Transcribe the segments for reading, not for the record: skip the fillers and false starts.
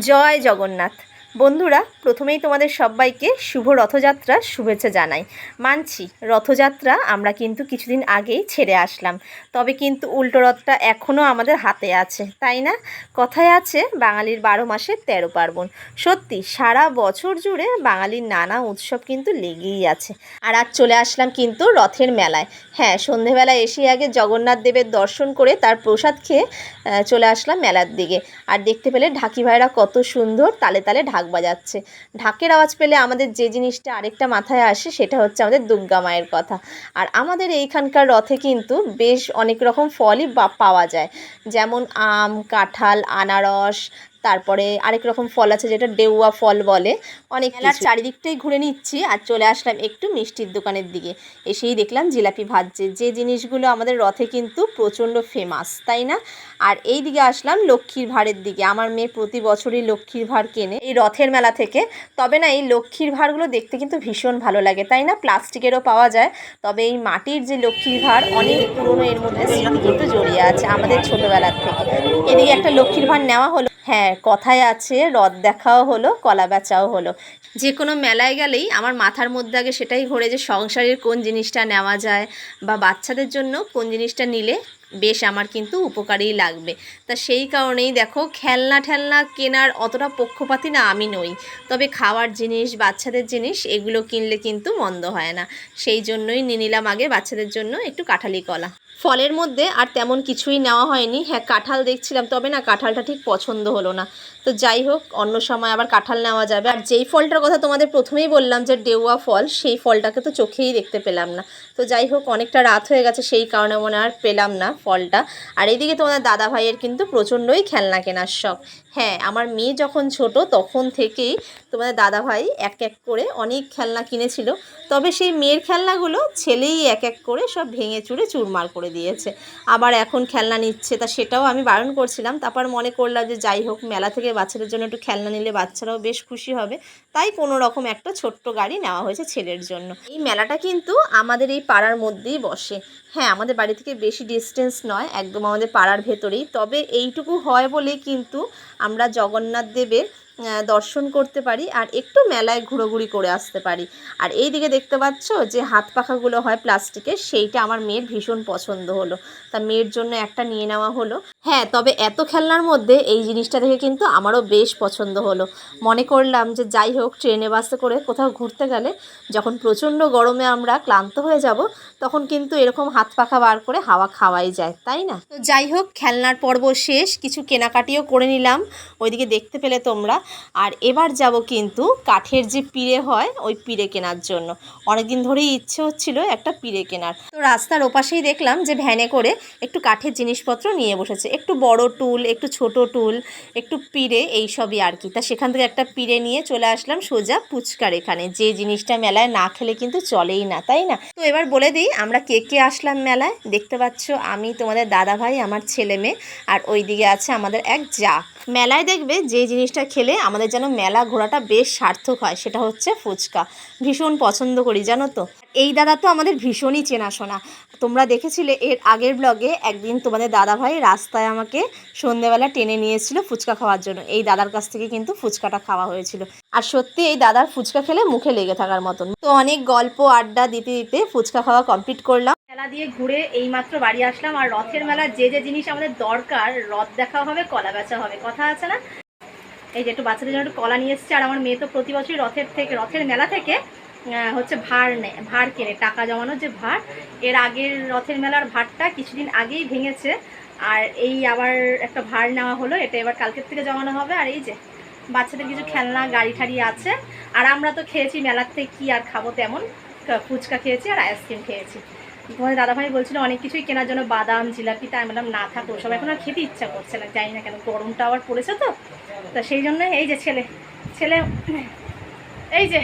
জয় জগন্নাথ। বন্ধুরা, প্রথমেই তোমাদের সবাইকে শুভ রথযাত্রার শুভেচ্ছা জানাই। মানছি রথযাত্রা আমরা কিন্তু কিছুদিন আগেই ছেড়ে আসলাম, তবে কিন্তু উল্টো রথটা এখনও আমাদের হাতে আছে, তাই না? কথায় আছে বাঙালির 12 মাসে 13 পার্বণ। সত্যি সারা বছর জুড়ে বাঙালির নানা উৎসব কিন্তু লেগেই আছে। আর আজ চলে আসলাম কিন্তু রথের মেলায়। হ্যাঁ, সন্ধেবেলা এসে আগে জগন্নাথ দেবের দর্শন করে তার প্রসাদ খেয়ে চলে আসলাম মেলার দিকে। আর দেখতে পেলে ঢাকি ভাইরা কত সুন্দর তালে তালে ঢাক বাজাচ্ছে। ঢাকের আওয়াজ পেলে আমাদের যে জিনিসটা আরেকটা মাথায় আসে সেটা হচ্ছে আমাদের দুর্গা মায়ের কথা। আর আমাদের এইখানকার রথে কিন্তু বেশ অনেক রকম ফলই পাওয়া যায়, যেমন আম, কাঁঠাল, আনারস, তারপরে আরেক রকম ফল আছে যেটা ডেউয়া ফল বলে। অনেক মেলার চারিদিকটাই ঘুরে নিচ্ছি আর চলে আসলাম একটু মিষ্টির দোকানের দিকে। এসেই দেখলাম জিলাপি ভাজছে, যে জিনিসগুলো আমাদের রথে কিন্তু প্রচণ্ড ফেমাস, তাই না? আর এই দিকে আসলাম লক্ষ্মীর ভাঁড়ের দিকে। আমার মেয়ে প্রতি বছরই লক্ষ্মীর ভাঁড় কেনে এই রথের মেলা থেকে। তবে না, এই লক্ষ্মীর ভাঁড়গুলো দেখতে কিন্তু ভীষণ ভালো লাগে, তাই না? প্লাস্টিকেরও পাওয়া যায়, তবে এই মাটির যে লক্ষ্মীর ভাঁড় অনেক পুরনো, এর মধ্যে স্মৃতি কিন্তু জড়িয়ে আছে আমাদের ছোটোবেলার থেকে। এদিকে একটা লক্ষ্মীর ভাঁড় নেওয়া হলো। হ্যাঁ, কথায় আছে রথ দেখাও হলো, কলা বেচাও হলো। যে কোনো মেলায় গেলেই আমার মাথার মধ্যে আগে সেটাই ঘোরে যে সংসারের কোন জিনিসটা নেওয়া যায় বা বাচ্চাদের জন্য কোন জিনিসটা নিলে বেশ আমার কিন্তু উপকারী লাগবে। তা সেই কারণেই দেখো, খেলনা ঠেলনা কেনার অতটা পক্ষপাতী না আমি নই, তবে খাওয়ার জিনিস, বাচ্চাদের জিনিস এগুলো কিনলে কিন্তু মন্দ হয় না। সেই জন্যই নিয়ে নিলাম আগে বাচ্চাদের জন্য একটু কাঁঠালি কলা। ফলের মধ্যে আর তেমন কিছুই নেওয়া হয়নি। হ্যাঁ, কাঁঠাল দেখছিলাম, তবে না কাঁঠালটা ঠিক পছন্দ হলো না। তো যাই হোক, অন্য সময় আবার কাঁঠাল নেওয়া যাবে। আর যেই ফলটার কথা তোমাদের প্রথমেই বললাম যে ডেউয়া ফল, সেই ফলটাকে তো চোখেই দেখতে পেলাম না। তো যাই হোক, অনেকটা রাত হয়ে গেছে, সেই কারণে মনে আর পেলাম না ফলটা। আর এইদিকে তোমাদের দাদা ভাইয়ের কিন্তু প্রচণ্ডই খেলনা কেনার শখ। হ্যাঁ, আমার মেয়ে যখন ছোট তখন থেকেই তোমাদের দাদা ভাই এক এক করে অনেক খেলনা কিনেছিল, তবে সেই মেয়ের খেলনাগুলো ছেলেই এক এক করে সব ভেঙে চুরে চুরমার করে দিয়েছে। আবার এখন খেলনা নিচ্ছে, তা সেটাও আমি বারণ করছিলাম। তারপর মনে করলাম যে যাই হোক, মেলা থেকে বাচ্চাদের জন্য একটু খেলনা নিলে বাচ্চারাও বেশ খুশি হবে, তাই কোনো রকম একটা ছোট্ট গাড়ি নেওয়া হয়েছে ছেলের জন্য। এই মেলাটা কিন্তু আমাদের এই পাড়ার মধ্যেই বসে। হ্যাঁ, আমাদের বাড়ি থেকে বেশি ডিস্টেন্স নয়, একদম আমাদের পাড়ার ভেতরেই। তবে এইটুকু হয় বলেই কিন্তু আমরা জগন্নাথ দেবের দর্শন করতে পারি আর একটু মেলায় ঘোরাঘুরি করে আসতে পারি। আর এই দিকে দেখতে পাচ্ছ যে হাত পাখাগুলো হয় প্লাস্টিকের, সেইটা আমার মেয়ের ভীষণ পছন্দ হলো, তা মেয়ের জন্য একটা নিয়ে নেওয়া হলো। হ্যাঁ, তবে এত খেলনার মধ্যে এই জিনিসটা দেখে কিন্তু আমারও বেশ পছন্দ হলো। মনে করলাম যে যাই হোক, ট্রেনে বাসে করে কোথাও ঘুরতে গেলে যখন প্রচণ্ড গরমে আমরা ক্লান্ত হয়ে যাব, তখন কিন্তু এরকম হাত পাখা বার করে হাওয়া খাওয়াই যায়, তাই না? তো যাই হোক, খেলনার পর্ব শেষ, কিছু কেনাকাটিও করে নিলাম, ওইদিকে দেখতে পেলে তোমরা। আর এবার যাব কিন্তু কাঠের যে পিঁড়ে হয় ওই পিঁড়ে কেনার জন্য। অনেকদিন ধরেই ইচ্ছে হচ্ছিল একটা পিঁড়ে কেনার। তো রাস্তার ওপাশেই দেখলাম যে ভ্যানে করে একটু কাঠের জিনিসপত্র নিয়ে বসেছে, একটু বড় টুল, একটু ছোট টুল, একটু পিঁড়ে, এইসবই আর কি। তা সেখান থেকে একটা পিঁড়ে নিয়ে চলে আসলাম সোজা ফুচকার এখানে, যে জিনিসটা মেলায় না খেলে কিন্তু চলেই না, তাই না? তো এবার বলে দিই আমরা কে কে আসলাম মেলায়। দেখতে পাচ্ছ আমি, তোমাদের দাদা ভাই, আমার ছেলে মেয়ে, আর ওই দিকে আছে আমাদের এক যা। মেলায় দেখবে যে জিনিসটা খেলে আমাদের যেন মেলা ঘোরাটা বেশ সার্থক হয়, সেটা হচ্ছে ফুচকা। ভীষণ পছন্দ করি জানো তো। এই দাদা তো আমাদের ভীষণই চেনাশোনা। তোমরা দেখেছিলে এর আগের ব্লগে, একদিন তোমাদের দাদা ভাই রাস্তায় আমাকে সন্ধ্যেবেলা টেনে নিয়ে এসেছিলো ফুচকা খাওয়ার জন্য। এই দাদার কাছ থেকে কিন্তু ফুচকাটা খাওয়া হয়েছিল। আর সত্যি এই দাদার ফুচকা খেলে মুখে লেগে থাকার মতন। তো অনেক গল্প আড্ডা দিতে দিতে ফুচকা খাওয়া কমপ্লিট করলাম। মেলা দিয়ে ঘুরে এইমাত্র বাড়ি আসলাম। আর রথের মেলা যে যে জিনিস আমাদের দরকার, রথ দেখা হবে, কলা বেচা হবে, কথা আছে না? এই যে একটু বাচ্চাদের জন্য একটু কলা নিয়ে এসছে। আর আমার মেয়ে তো প্রতি বছরই রথের মেলা থেকে হচ্ছে ভাঁড় নেয়, ভাঁড় কেনে, টাকা জমানোর যে ভাঁড়। এর আগের রথের মেলার ভাঁড়টা কিছুদিন আগেই ভেঙেছে, আর এই আবার একটা ভাঁড় নেওয়া হলো, এটা এবার কালকের থেকে জমানো হবে। আর এই যে বাচ্চাদের কিছু খেলনা গাড়ি ঠাড়ি আছে। আর আমরা তো খেয়েছি মেলার থেকে, কী আর খাবো তেমন, ফুচকা খেয়েছি আর আইসক্রিম খেয়েছি। তোমাদের দাদাভাই বলছিল অনেক কিছুই কেনার জন্য, বাদাম, জিলাপি, তাই বললাম না থাকো, ওসব এখন আর খেতে ইচ্ছা করছে না, জানি না কেন, গরমটা আবার পড়েছে তো। তা সেই জন্য এই যে ছেলে এই যে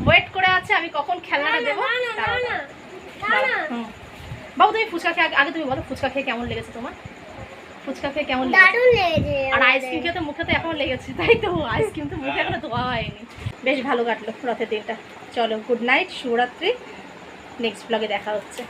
ওয়েট করে আছে আমি কখন খেলনাটা দেবো। বাবু তুমি ফুচকা খেয়ে আগে তুমি বলো, ফুচকা খেয়ে কেমন লেগেছে তোমার? ফুচকা খেয়ে কেমন লেগেছে? আর আইসক্রিম খেয়ে তো মুখে তো এখন লেগেছে, তাই তো? আইসক্রিম তো মুখে এখনো ধোয়া হয়নি। বেশ ভালো কাটলো রথের দিনটা। চলো, গুড নাইট, শুভরাত্রি। নেক্সট ব্লগে দেখা হচ্ছে।